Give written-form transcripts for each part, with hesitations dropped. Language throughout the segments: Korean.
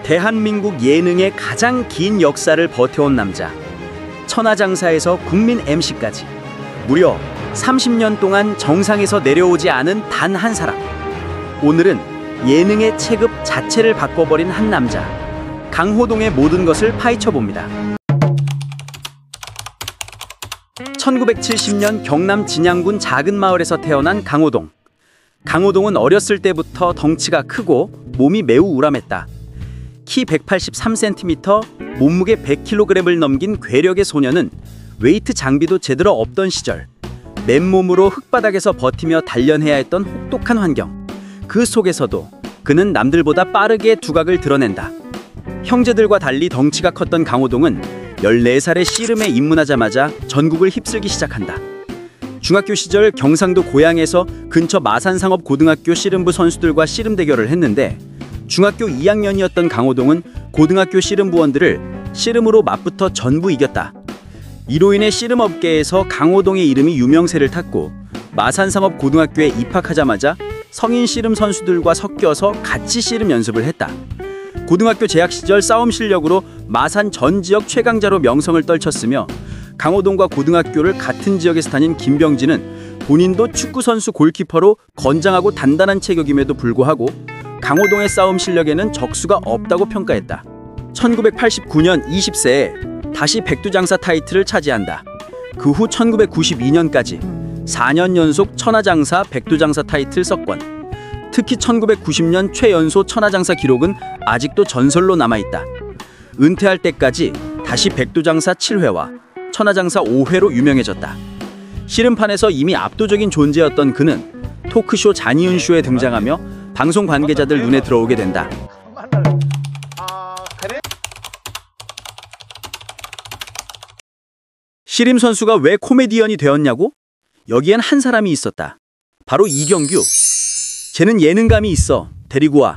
대한민국 예능의 가장 긴 역사를 버텨온 남자, 천하장사에서 국민 MC까지 무려 30년 동안 정상에서 내려오지 않은 단 한 사람. 오늘은 예능의 체급 자체를 바꿔버린 한 남자, 강호동의 모든 것을 파헤쳐봅니다. 1970년 경남 진양군 작은 마을에서 태어난 강호동. 강호동은 어렸을 때부터 덩치가 크고 몸이 매우 우람했다. 키 183cm, 몸무게 100kg을 넘긴 괴력의 소녀는 웨이트 장비도 제대로 없던 시절 맨몸으로 흙바닥에서 버티며 단련해야 했던 혹독한 환경. 그 속에서도 그는 남들보다 빠르게 두각을 드러낸다. 형제들과 달리 덩치가 컸던 강호동은 14살의 씨름에 입문하자마자 전국을 휩쓸기 시작한다. 중학교 시절 경상도 고양에서 근처 마산상업고등학교 씨름부 선수들과 씨름 대결을 했는데 중학교 2학년이었던 강호동은 고등학교 씨름부원들을 씨름으로 맞붙어 전부 이겼다. 이로 인해 씨름업계에서 강호동의 이름이 유명세를 탔고 마산상업고등학교에 입학하자마자 성인 씨름 선수들과 섞여서 같이 씨름 연습을 했다. 고등학교 재학 시절 싸움 실력으로 마산 전 지역 최강자로 명성을 떨쳤으며 강호동과 고등학교를 같은 지역에서 다닌 김병진은 본인도 축구선수 골키퍼로 건장하고 단단한 체격임에도 불구하고 강호동의 싸움 실력에는 적수가 없다고 평가했다. 1989년 20세에 다시 백두장사 타이틀을 차지한다. 그 후 1992년까지 4년 연속 천하장사, 백두장사 타이틀 석권. 특히 1990년 최연소 천하장사 기록은 아직도 전설로 남아있다. 은퇴할 때까지 다시 백두장사 7회와 천하장사 5회로 유명해졌다. 씨름판에서 이미 압도적인 존재였던 그는 토크쇼 잔이윤쇼에 등장하며 방송 관계자들 눈에 들어오게 된다. 씨름 선수가 왜 코미디언이 되었냐고? 여기엔 한 사람이 있었다. 바로 이경규. 쟤는 예능감이 있어. 데리고 와.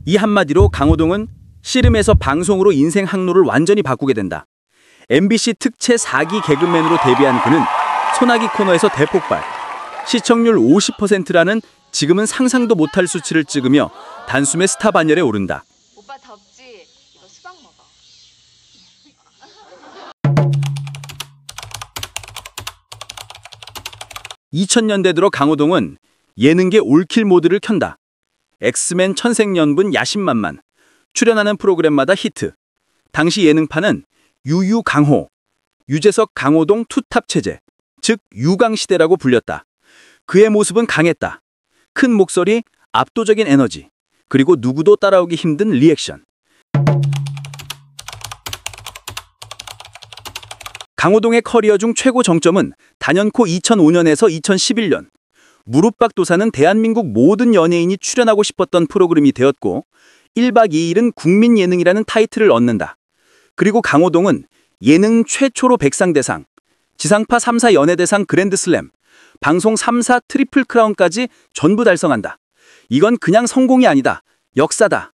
이 한마디로 강호동은 씨름에서 방송으로 인생 항로를 완전히 바꾸게 된다. MBC 특채 4기 개그맨으로 데뷔한 그는 소나기 코너에서 대폭발. 시청률 50%라는 지금은 상상도 못할 수치를 찍으며 단숨에 스타 반열에 오른다. 오빠 덥지? 이거 수박 먹어. 2000년대 들어 강호동은 예능계 올킬 모드를 켠다. 엑스맨 천생연분 야심만만. 출연하는 프로그램마다 히트. 당시 예능판은 유유 강호, 유재석 강호동 투탑 체제, 즉 유강시대라고 불렸다. 그의 모습은 강했다. 큰 목소리, 압도적인 에너지, 그리고 누구도 따라오기 힘든 리액션. 강호동의 커리어 중 최고 정점은 단연코 2005년에서 2011년. 무릎박도사는 대한민국 모든 연예인이 출연하고 싶었던 프로그램이 되었고 1박 2일은 국민 예능이라는 타이틀을 얻는다. 그리고 강호동은 예능 최초로 백상대상, 지상파 3사 연예대상 그랜드슬램, 방송 3사 트리플 크라운까지 전부 달성한다. 이건 그냥 성공이 아니다. 역사다.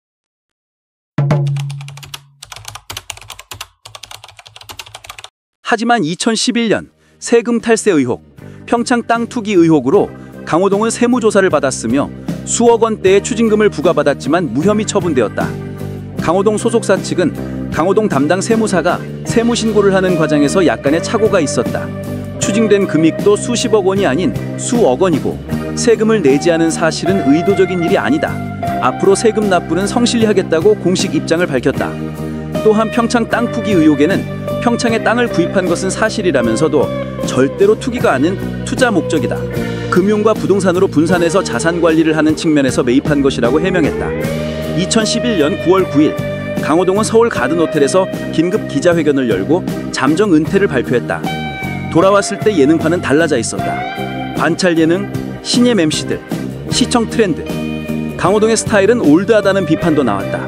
하지만 2011년 세금 탈세 의혹, 평창 땅 투기 의혹으로 강호동은 세무조사를 받았으며 수억 원대의 추징금을 부과받았지만 무혐의 처분되었다. 강호동 소속사 측은 강호동 담당 세무사가 세무신고를 하는 과정에서 약간의 착오가 있었다. 추징된 금액도 수십억 원이 아닌 수억 원이고 세금을 내지 않은 사실은 의도적인 일이 아니다. 앞으로 세금 납부는 성실히 하겠다고 공식 입장을 밝혔다. 또한 평창 땅 투기 의혹에는 평창에 땅을 구입한 것은 사실이라면서도 절대로 투기가 아닌 투자 목적이다. 금융과 부동산으로 분산해서 자산 관리를 하는 측면에서 매입한 것이라고 해명했다. 2011년 9월 9일 강호동은 서울 가든호텔에서 긴급 기자회견을 열고 잠정 은퇴를 발표했다. 돌아왔을 때 예능판은 달라져 있었다. 관찰 예능, 신예 MC들, 시청 트렌드. 강호동의 스타일은 올드하다는 비판도 나왔다.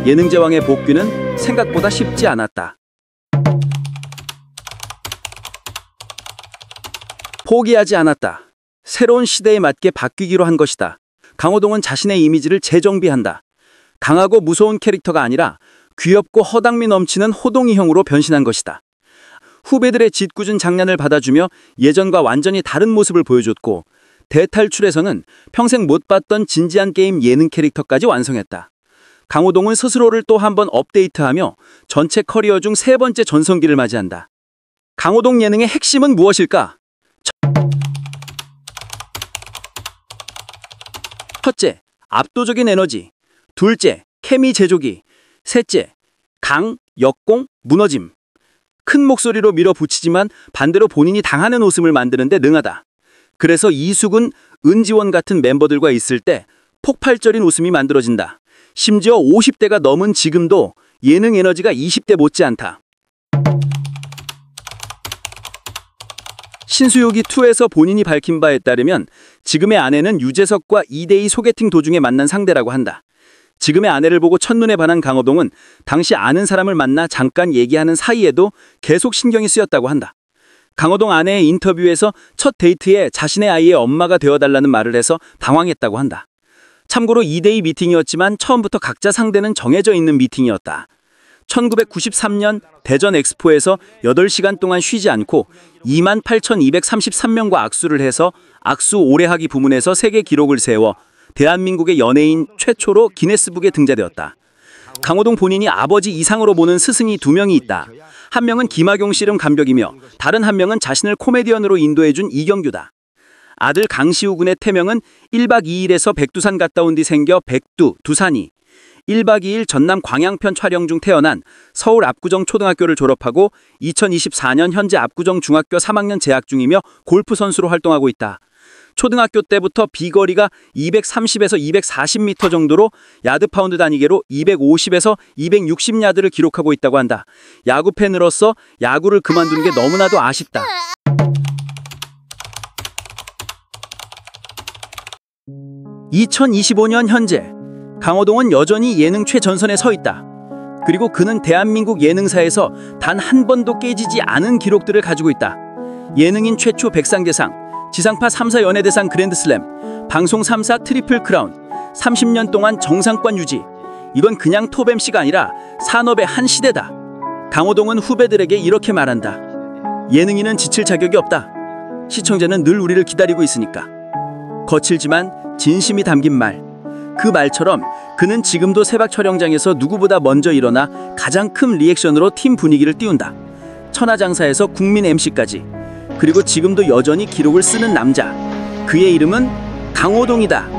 예능 제왕의 복귀는 생각보다 쉽지 않았다. 포기하지 않았다. 새로운 시대에 맞게 바뀌기로 한 것이다. 강호동은 자신의 이미지를 재정비한다. 강하고 무서운 캐릭터가 아니라 귀엽고 허당미 넘치는 호동이형으로 변신한 것이다. 후배들의 짓궂은 장난을 받아주며 예전과 완전히 다른 모습을 보여줬고 대탈출에서는 평생 못 봤던 진지한 게임 예능 캐릭터까지 완성했다. 강호동은 스스로를 또 한 번 업데이트하며 전체 커리어 중 세 번째 전성기를 맞이한다. 강호동 예능의 핵심은 무엇일까? 첫째, 압도적인 에너지. 둘째, 케미 제조기. 셋째, 역공, 무너짐. 큰 목소리로 밀어붙이지만 반대로 본인이 당하는 웃음을 만드는 데 능하다. 그래서 이수근, 은지원 같은 멤버들과 있을 때 폭발적인 웃음이 만들어진다. 심지어 50대가 넘은 지금도 예능 에너지가 20대 못지않다. 신수요기2에서 본인이 밝힌 바에 따르면 지금의 아내는 유재석과 2대2 소개팅 도중에 만난 상대라고 한다. 지금의 아내를 보고 첫눈에 반한 강호동은 당시 아는 사람을 만나 잠깐 얘기하는 사이에도 계속 신경이 쓰였다고 한다. 강호동 아내의 인터뷰에서 첫 데이트에 자신의 아이의 엄마가 되어달라는 말을 해서 당황했다고 한다. 참고로 2대2 미팅이었지만 처음부터 각자 상대는 정해져 있는 미팅이었다. 1993년 대전 엑스포에서 8시간 동안 쉬지 않고 28,233명과 악수를 해서 악수 오래하기 부문에서 세계 기록을 세워 대한민국의 연예인 최초로 기네스북에 등재되었다. 강호동 본인이 아버지 이상으로 보는 스승이 2명이 있다. 한 명은 김학용 씨름 감독이며 다른 한 명은 자신을 코미디언으로 인도해준 이경규다. 아들 강시우 군의 태명은 1박 2일에서 백두산 갔다 온 뒤 생겨 두산이 1박 2일 전남 광양편 촬영 중 태어난 서울 압구정 초등학교를 졸업하고 2024년 현재 압구정 중학교 3학년 재학 중이며 골프 선수로 활동하고 있다. 초등학교 때부터 비거리가 230에서 240m 정도로 야드 파운드 단위계로 250에서 260야드를 기록하고 있다고 한다. 야구 팬으로서 야구를 그만둔 게 너무나도 아쉽다. (2025년) 현재 강호동은 여전히 예능 최전선에 서 있다. 그리고 그는 대한민국 예능사에서 단 한 번도 깨지지 않은 기록들을 가지고 있다. 예능인 최초 백상대상, 지상파 3사 연예대상 그랜드슬램, 방송 3사 트리플 크라운, 30년 동안 정상권 유지. 이건 그냥 톱 MC가 아니라 산업의 한 시대다. 강호동은 후배들에게 이렇게 말한다. 예능인은 지칠 자격이 없다. 시청자는 늘 우리를 기다리고 있으니까. 거칠지만 진심이 담긴 말. 그 말처럼 그는 지금도 새벽 촬영장에서 누구보다 먼저 일어나 가장 큰 리액션으로 팀 분위기를 띄운다. 천하장사에서 국민 MC까지. 그리고 지금도 여전히 기록을 쓰는 남자. 그의 이름은 강호동이다.